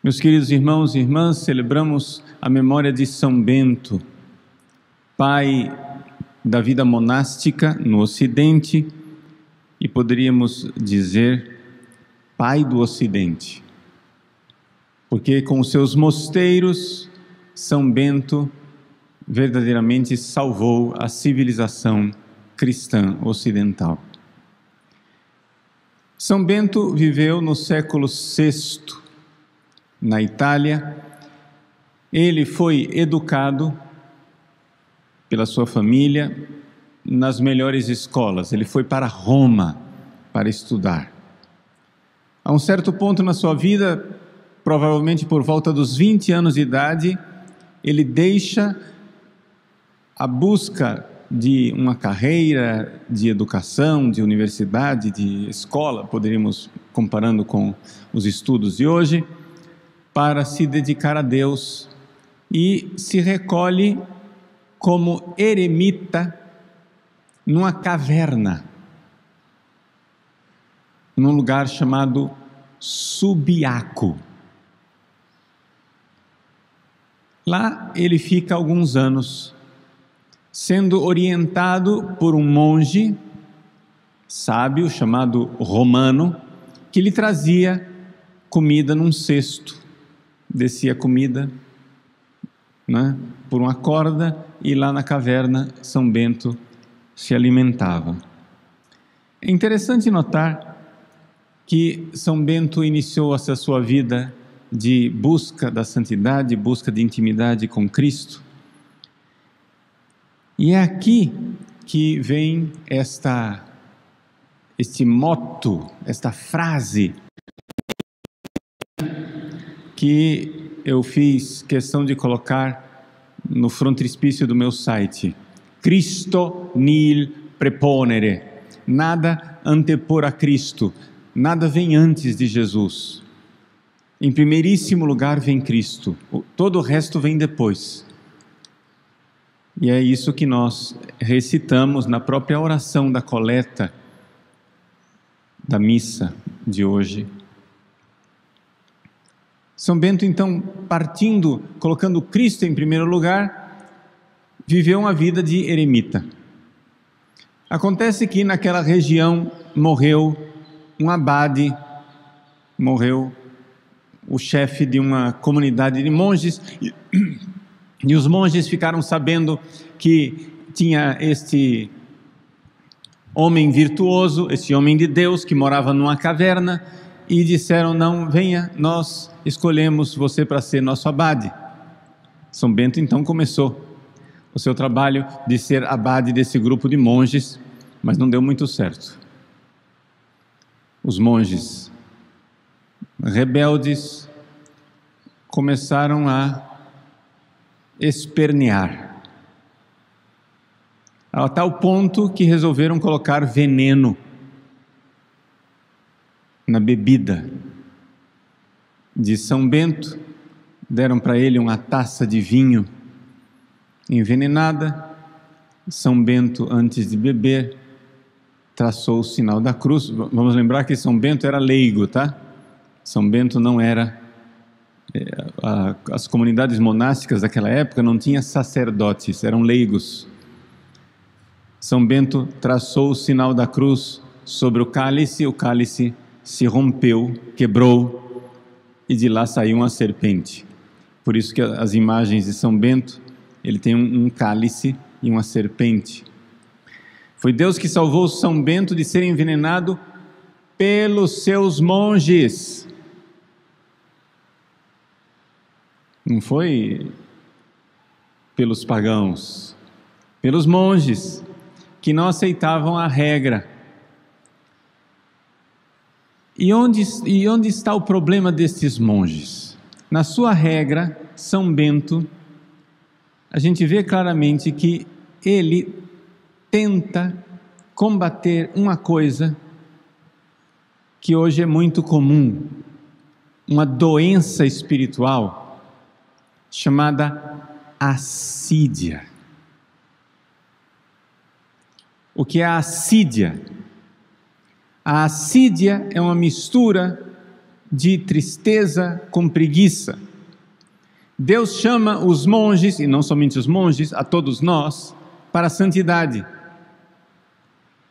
Meus queridos irmãos e irmãs, celebramos a memória de São Bento, pai da vida monástica no Ocidente e poderíamos dizer pai do Ocidente, porque com os seus mosteiros, São Bento verdadeiramente salvou a civilização cristã ocidental. São Bento viveu no século VI, na Itália. Ele foi educado pela sua família nas melhores escolas. Ele foi para Roma para estudar. A um certo ponto na sua vida, provavelmente por volta dos 20 anos de idade, ele deixa a busca de uma carreira de educação, de universidade, de escola, poderíamos comparando com os estudos de hoje, para se dedicar a Deus, e se recolhe como eremita numa caverna, num lugar chamado Subiaco. Lá ele fica alguns anos, sendo orientado por um monge sábio chamado Romano, que lhe trazia comida num cesto. Descia comida, né, por uma corda, e lá na caverna São Bento se alimentava. É interessante notar que São Bento iniciou essa sua vida de busca da santidade, busca de intimidade com Cristo. E é aqui que vem este motto, esta frase que eu fiz questão de colocar no frontispício do meu site. Christo nil preponere. Nada antepor a Cristo. Nada vem antes de Jesus. Em primeiríssimo lugar vem Cristo. Todo o resto vem depois. E é isso que nós recitamos na própria oração da coleta da missa de hoje. São Bento, então, partindo, colocando Cristo em primeiro lugar, viveu uma vida de eremita. Acontece que naquela região morreu um abade, morreu o chefe de uma comunidade de monges, e os monges ficaram sabendo que tinha este homem virtuoso, este homem de Deus que morava numa caverna, e disseram: não, venha, nós escolhemos você para ser nosso abade. São Bento então começou o seu trabalho de ser abade desse grupo de monges, mas não deu muito certo. Os monges rebeldes começaram a espernear, a tal ponto que resolveram colocar veneno na bebida de São Bento. Deram para ele uma taça de vinho envenenada. São Bento, antes de beber, traçou o sinal da cruz. Vamos lembrar que São Bento era leigo, tá? São Bento não era... as comunidades monásticas daquela época não tinham sacerdotes, eram leigos. São Bento traçou o sinal da cruz sobre o cálice se rompeu, quebrou, e de lá saiu uma serpente. Por isso que as imagens de São Bento, ele tem um cálice e uma serpente. Foi Deus que salvou São Bento de ser envenenado pelos seus monges. Não foi pelos pagãos, pelos monges, que não aceitavam a regra. E onde está o problema destes monges? Na sua regra, São Bento, a gente vê claramente que ele tenta combater uma coisa que hoje é muito comum, uma doença espiritual chamada assídia. O que é a assídia? A assídia é uma mistura de tristeza com preguiça. Deus chama os monges, e não somente os monges, a todos nós, para a santidade.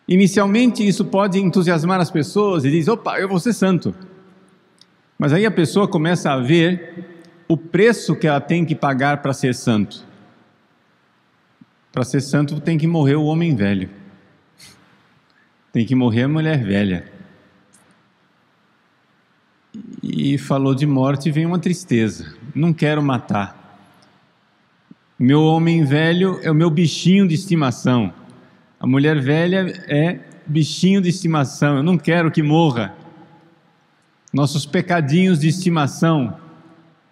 Inicialmente isso pode entusiasmar as pessoas e diz: opa, eu vou ser santo. Mas aí a pessoa começa a ver o preço que ela tem que pagar para ser santo. Para ser santo tem que morrer o homem velho. Tem que morrer a mulher velha. E falou de morte, vem uma tristeza. Não quero matar. Meu homem velho é o meu bichinho de estimação. A mulher velha é bichinho de estimação. Eu não quero que morra. Nossos pecadinhos de estimação,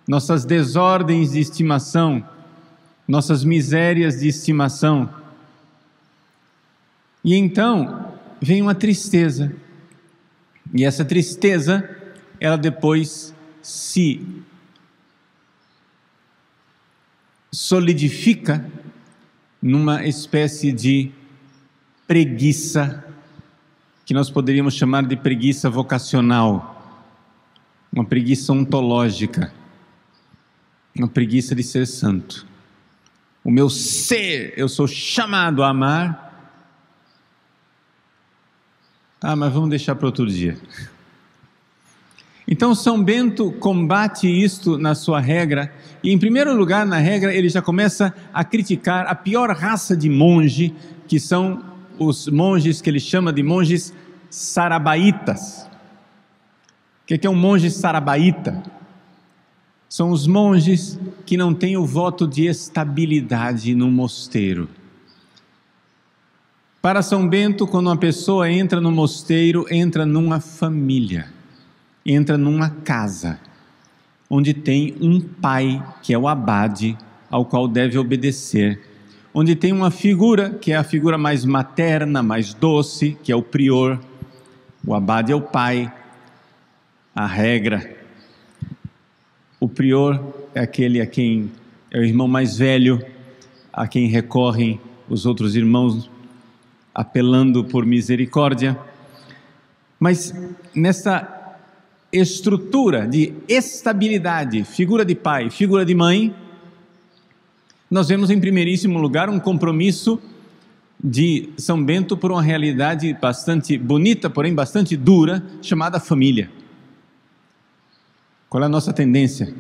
nossas desordens de estimação, nossas misérias de estimação. E então vem uma tristeza. E essa tristeza, ela depois se solidifica numa espécie de preguiça, que nós poderíamos chamar de preguiça vocacional, uma preguiça ontológica, uma preguiça de ser santo. O meu ser, eu sou chamado a amar. Mas vamos deixar para outro dia. Então São Bento combate isto na sua regra, e em primeiro lugar na regra ele já começa a criticar a pior raça de monge, que são os monges que ele chama de monges sarabaitas. O que é um monge sarabaíta? São os monges que não têm o voto de estabilidade no mosteiro. Para São Bento, quando uma pessoa entra no mosteiro, entra numa família, entra numa casa, onde tem um pai, que é o abade, ao qual deve obedecer, onde tem uma figura, que é a figura mais materna, mais doce, que é o prior. O abade é o pai, a regra. O prior é aquele a quem é o irmão mais velho, a quem recorrem os outros irmãos, apelando por misericórdia. Mas nessa estrutura de estabilidade, figura de pai, figura de mãe, nós vemos em primeiríssimo lugar um compromisso de São Bento por uma realidade bastante bonita, porém bastante dura, chamada família. Qual é a nossa tendência?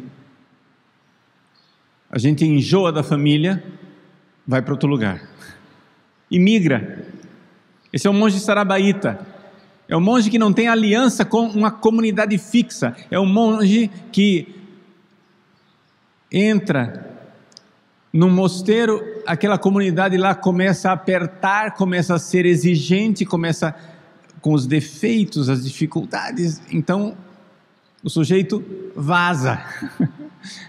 A gente enjoa da família, vai para outro lugar, imigra. Esse é o monge sarabaíta, é o monge que não tem aliança com uma comunidade fixa, é o monge que entra no mosteiro, aquela comunidade lá começa a apertar, começa a ser exigente, começa com os defeitos, as dificuldades, então o sujeito vaza,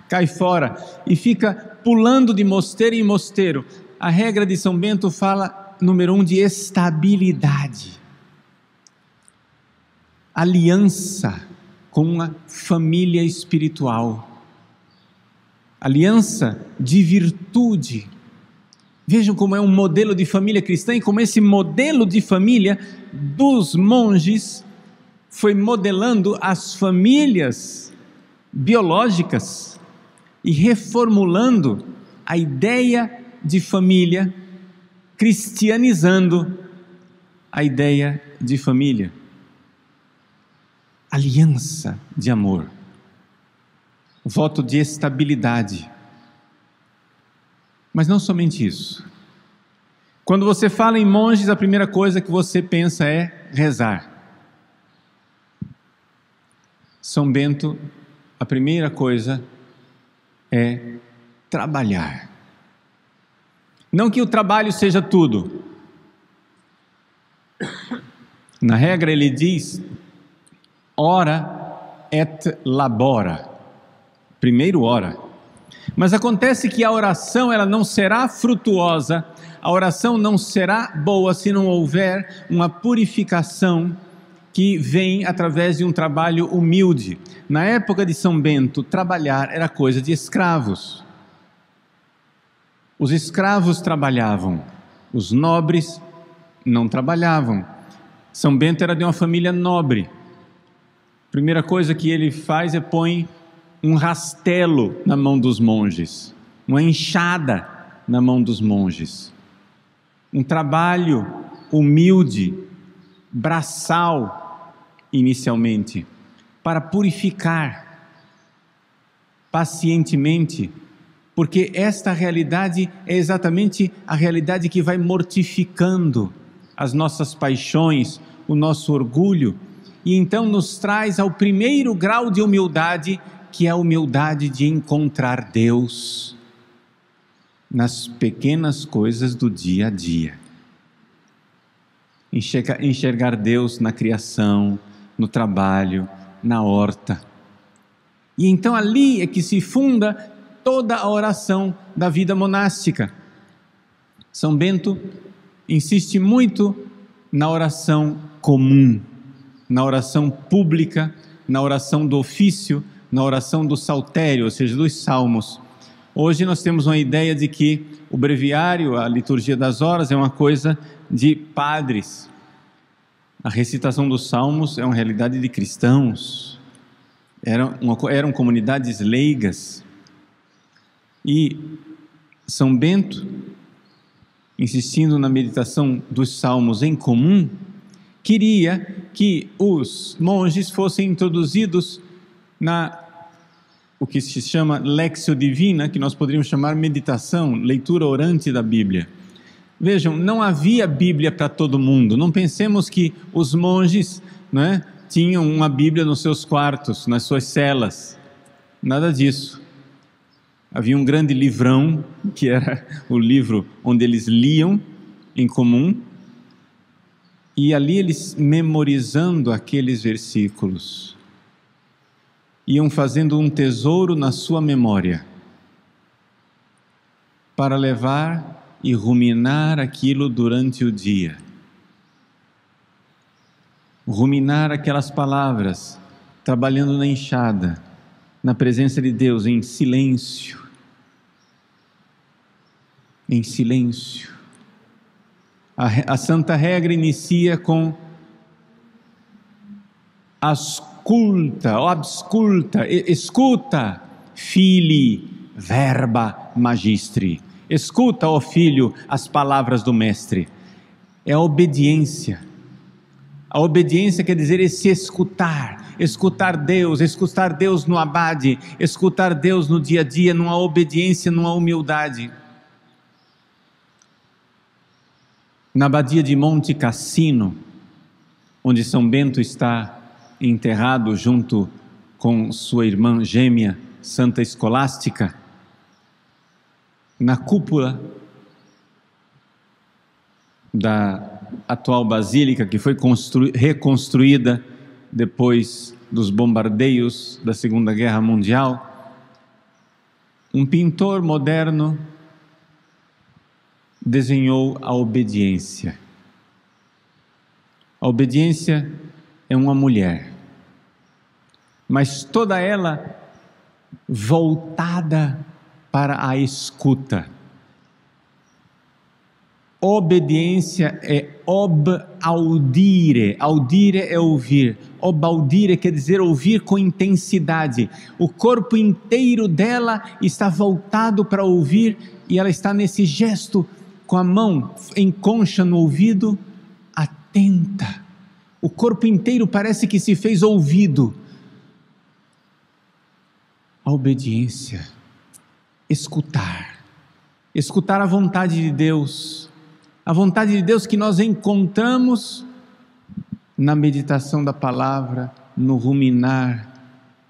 cai fora e fica pulando de mosteiro em mosteiro. A regra de São Bento fala, número 1, de estabilidade, aliança com a família espiritual, aliança de virtude. Vejam como é um modelo de família cristã e como esse modelo de família dos monges foi modelando as famílias biológicas e reformulando a ideia de família, cristianizando a ideia de família. Aliança de amor, voto de estabilidade. Mas não somente isso. Quando você fala em monges, a primeira coisa que você pensa é rezar. São Bento, a primeira coisa é trabalhar. Não que o trabalho seja tudo. Na regra ele diz, ora et labora. Primeiro ora. Mas acontece que a oração ela não será frutuosa, a oração não será boa se não houver uma purificação que vem através de um trabalho humilde. Na época de São Bento, trabalhar era coisa de escravos. Os escravos trabalhavam, os nobres não trabalhavam. São Bento era de uma família nobre. primeira coisa que ele faz é põe um rastelo na mão dos monges, uma enxada na mão dos monges. Um trabalho humilde, braçal, inicialmente, para purificar pacientemente, porque esta realidade é exatamente a realidade que vai mortificando as nossas paixões, o nosso orgulho, e então nos traz ao primeiro grau de humildade, que é a humildade de encontrar Deus nas pequenas coisas do dia a dia. Enxergar Deus na criação, no trabalho, na horta. E então ali é que se funda toda a oração da vida monástica. São Bento insiste muito na oração comum, na oração pública, na oração do ofício, na oração do saltério, ou seja, dos salmos. Hoje nós temos uma ideia de que o breviário, a liturgia das horas, é uma coisa de padres. A recitação dos salmos é uma realidade de cristãos. Eram comunidades leigas. E São Bento, insistindo na meditação dos salmos em comum, queria que os monges fossem introduzidos o que se chama Lectio Divina, que nós poderíamos chamar meditação, leitura orante da Bíblia. Vejam, não havia Bíblia para todo mundo. Não pensemos que os monges, tinham uma Bíblia nos seus quartos, nas suas celas. Nada disso. Havia um grande livrão, que era o livro onde eles liam em comum, e ali eles, memorizando aqueles versículos, iam fazendo um tesouro na sua memória, para levar e ruminar aquilo durante o dia. Ruminar aquelas palavras, trabalhando na enxada, na presença de Deus, em silêncio. Em silêncio. A Santa Regra inicia com asculta, ou absculta, escuta, fili, verba magistri. Escuta, ó filho, as palavras do mestre. É a obediência. A obediência quer dizer esse escutar Deus no abade, escutar Deus no dia a dia, numa obediência, numa humildade. Na abadia de Monte Cassino, onde São Bento está enterrado junto com sua irmã gêmea, Santa Escolástica, na cúpula da atual basílica, que foi reconstruída depois dos bombardeios da Segunda Guerra Mundial, um pintor moderno desenhou a obediência. A obediência é uma mulher, mas toda ela voltada para a escuta. Obediência é obaudire, audire é ouvir, obaudire quer dizer ouvir com intensidade. O corpo inteiro dela está voltado para ouvir e ela está nesse gesto com a mão em concha no ouvido, atenta. O corpo inteiro parece que se fez ouvido. A obediência, escutar a vontade de Deus, a vontade de Deus que nós encontramos na meditação da palavra, no ruminar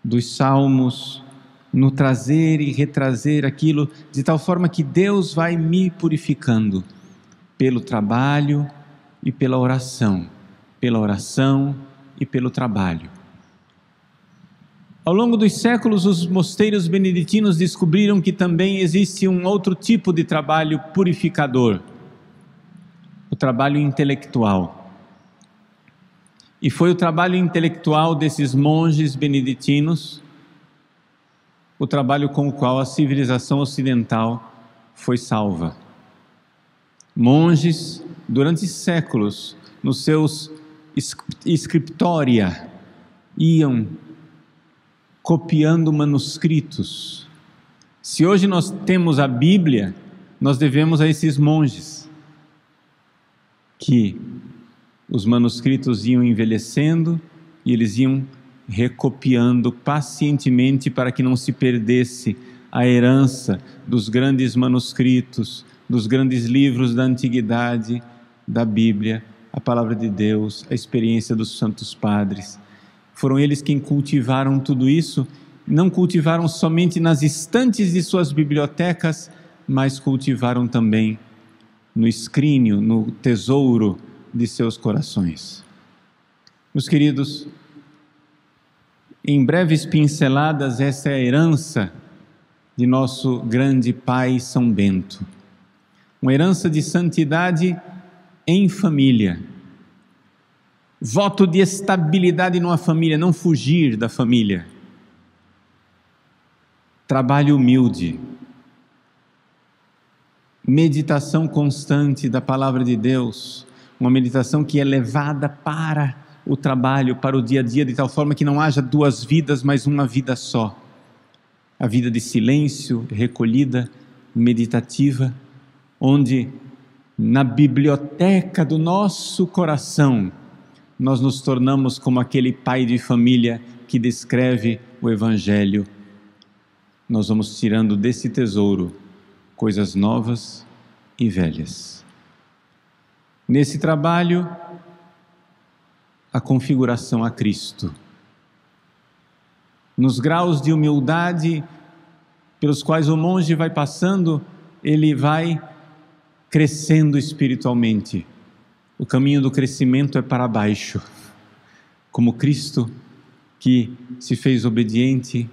dos salmos, no trazer e retrazer aquilo, de tal forma que Deus vai me purificando pelo trabalho e pela oração e pelo trabalho. Ao longo dos séculos, os mosteiros beneditinos descobriram que também existe um outro tipo de trabalho purificador, o trabalho intelectual. E foi o trabalho intelectual desses monges beneditinos, o trabalho com o qual a civilização ocidental foi salva. Monges, durante séculos, nos seus scriptoria, iam copiando manuscritos. Se hoje nós temos a Bíblia, nós devemos a esses monges, que os manuscritos iam envelhecendo e eles iam recopiando pacientemente para que não se perdesse a herança dos grandes manuscritos, dos grandes livros da antiguidade, da Bíblia, a palavra de Deus, a experiência dos santos padres. Foram eles quem cultivaram tudo isso, não cultivaram somente nas estantes de suas bibliotecas, mas cultivaram também no escrínio, no tesouro de seus corações. Meus queridos, em breves pinceladas, essa é a herança de nosso grande Pai São Bento. Uma herança de santidade em família. Voto de estabilidade numa família, não fugir da família. Trabalho humilde. Meditação constante da palavra de Deus. Uma meditação que é levada para o trabalho, para o dia a dia, de tal forma que não haja duas vidas, mas uma vida só. A vida de silêncio, recolhida, meditativa, onde na biblioteca do nosso coração nós nos tornamos como aquele pai de família que descreve o Evangelho. Nós vamos tirando desse tesouro coisas novas e velhas. Nesse trabalho, a configuração a Cristo. Nos graus de humildade pelos quais o monge vai passando, ele vai crescendo espiritualmente. O caminho do crescimento é para baixo, como Cristo, que se fez obediente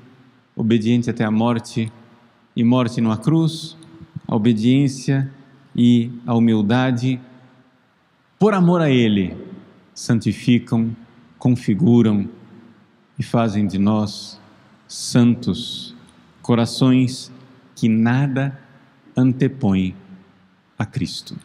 até a morte, e morte numa cruz. A obediência e a humildade, por amor a Ele, santificam, configuram e fazem de nós santos, corações que nada antepõem a Cristo.